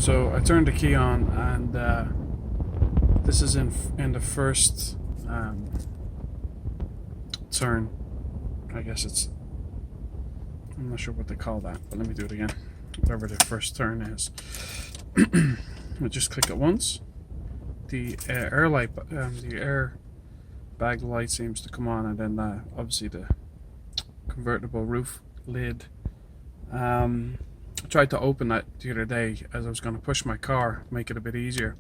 So I turned the key on, and this is in the first turn. I guess it's, I'm not sure what they call that, but let me do it again. Whatever the first turn is. I just click it once. The air light, the air bag light seems to come on, and then obviously the convertible roof lid. I tried to open that the other day as I was going to push my car, make it a bit easier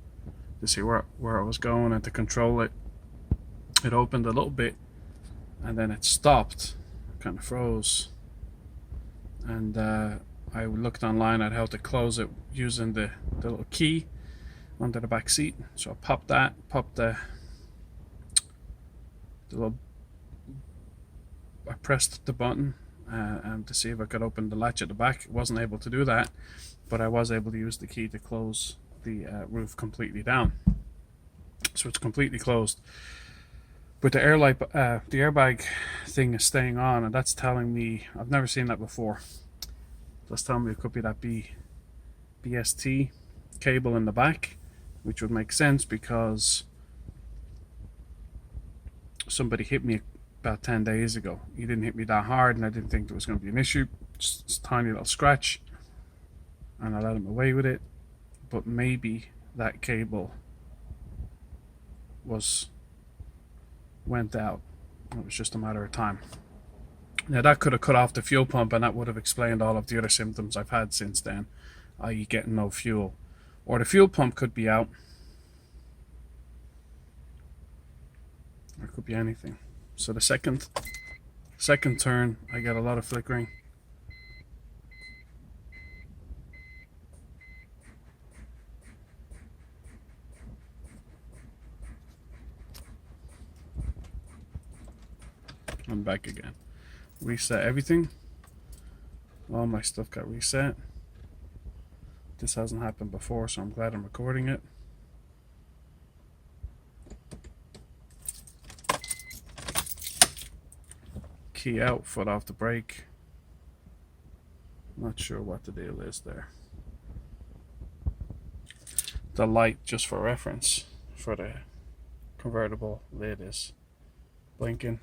to see where I was going and to control it. It opened a little bit, and then it stopped, kind of froze. And I looked online at how to close it using the little key under the back seat. So I popped the little, I pressed the button to see if I could open the latch at the back. Wasn't able to do that, but I was able to use the key to close the roof completely down. So it's completely closed. But the the airbag thing is staying on, and that's telling me, I've never seen that before. That's telling me it could be that BST cable in the back, which would make sense because somebody hit me about 10 days ago. He didn't hit me that hard, and I didn't think there was going to be an issue. Just a tiny little scratch, and I let him away with it. But maybe that cable went out. It was just a matter of time. Now that could have cut off the fuel pump, and that would have explained all of the other symptoms I've had since then, i.e. getting no fuel. Or the fuel pump could be out. Or it could be anything. So the second turn, I get a lot of flickering. I'm back again. Reset everything. All my stuff got reset. This hasn't happened before, so I'm glad I'm recording it. Key out, foot off the brake. Not sure what the deal is there. The light, just for reference, for the convertible lid is blinking.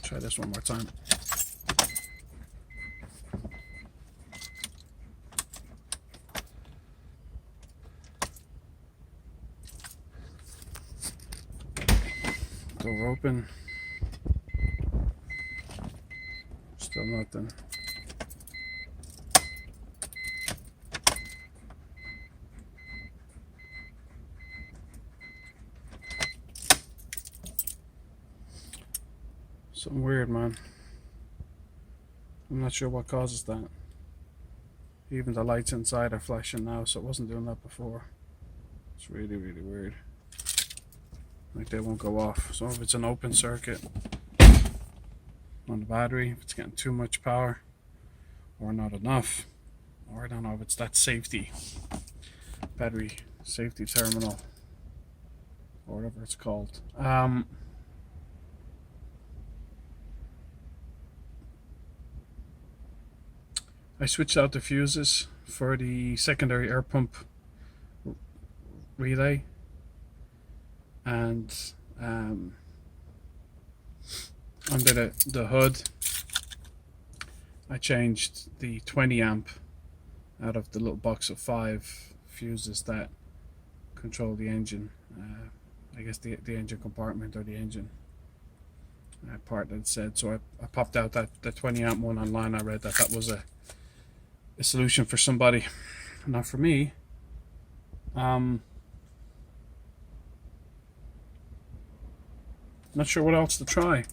Try this one more time. Door open. Still nothing. Something weird, man. I'm not sure what causes that. Even the lights inside are flashing now, so it wasn't doing that before. It's really, really weird. Like they won't go off. So if it's an open circuit on the battery, if it's getting too much power or not enough, or I don't know if it's that battery safety terminal or whatever it's called. I switched out the fuses for the secondary air pump relay, and under the hood I changed the 20 amp out of the little box of 5 fuses that control the engine, I guess the engine compartment, or the engine part that it said. So I popped out the 20 amp one online. I read that was a solution for somebody, not for me. Not sure what else to try.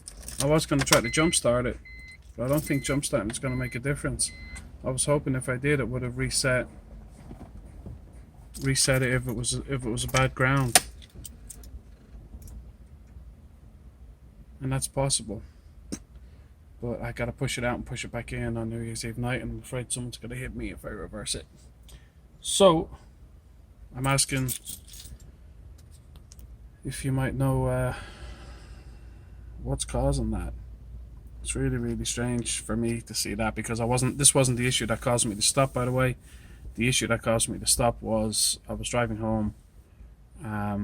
I was going to try to jump start it, but I don't think jump starting is going to make a difference. I was hoping if I did, it would have reset it if it was a bad ground, and that's possible. But I gotta push it out and push it back in on New Year's Eve night, and I'm afraid someone's gonna hit me if I reverse it. So I'm asking if you might know what's causing that. It's really, really strange for me to see that, because this wasn't the issue that caused me to stop, by the way. The issue that caused me to stop was I was driving home. I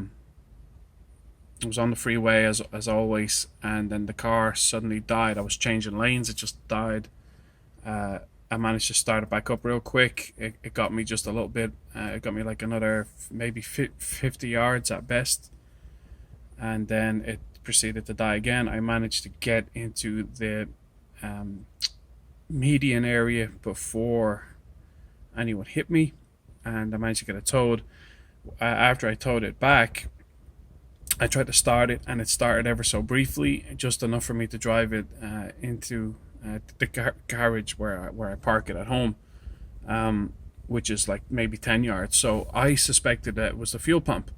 was on the freeway as always, and then the car suddenly died. I was changing lanes, it just died. I managed to start it back up real quick. It got me just a little bit. It got me like another maybe 50 yards at best, and then it proceeded to die again. I managed to get into the median area before anyone hit me, and I managed to get it towed. After I towed it back, I tried to start it, and it started ever so briefly, just enough for me to drive it into the garage where I park it at home, which is like maybe 10 yards. So I suspected that it was the fuel pump.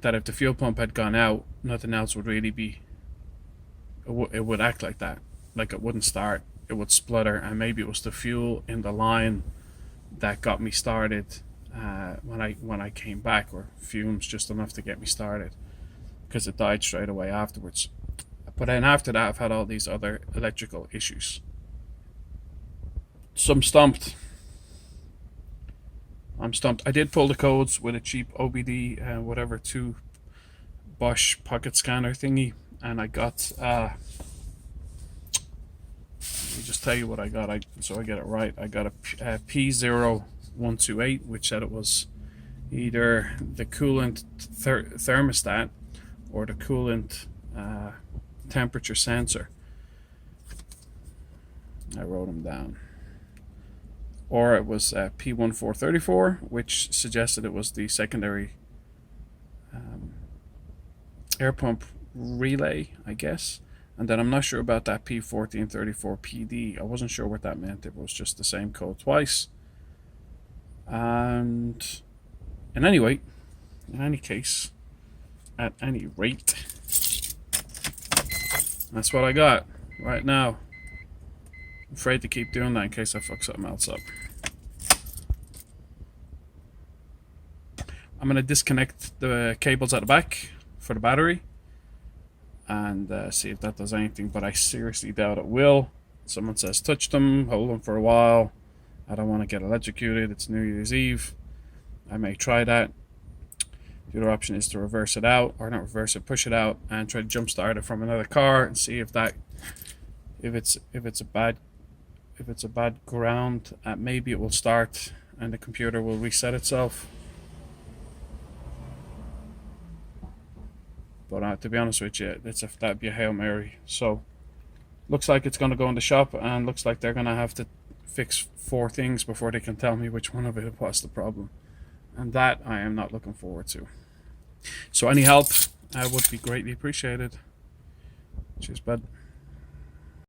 That if the fuel pump had gone out, nothing else would really be. It would act like that, like it wouldn't start. It would splutter, and maybe it was the fuel in the line that got me started when I came back, or fumes just enough to get me started, because it died straight away afterwards. But then after that, I've had all these other electrical issues. So I'm stumped. I did pull the codes with a cheap OBD, whatever, 2 Bosch pocket scanner thingy, and I got. Let me just tell you what I got. So I get it right. I got a P0128, which said it was either the coolant thermostat or the coolant temperature sensor. I wrote them down. Or it was P1434, which suggested it was the secondary air pump relay, I guess. And then I'm not sure about that P1434PD. I wasn't sure what that meant. It was just the same code twice. And in any case, at any rate, that's what I got right now. I'm afraid to keep doing that in case I fuck something else up. I'm going to disconnect the cables at the back for the battery and see if that does anything, but I seriously doubt it will. Someone says touch them, hold them for a while. I don't want to get electrocuted. It's New Year's Eve. I may try that. The other option is to reverse it out, or not reverse it, push it out and try to jump start it from another car and see if it's a bad ground, maybe it will start and the computer will reset itself. But to be honest with you, that'd be a Hail Mary. So looks like it's going to go in the shop, and looks like they're going to have to fix 4 things before they can tell me which one of it was the problem, and that I am not looking forward to. So any help would be greatly appreciated. Cheers, bud.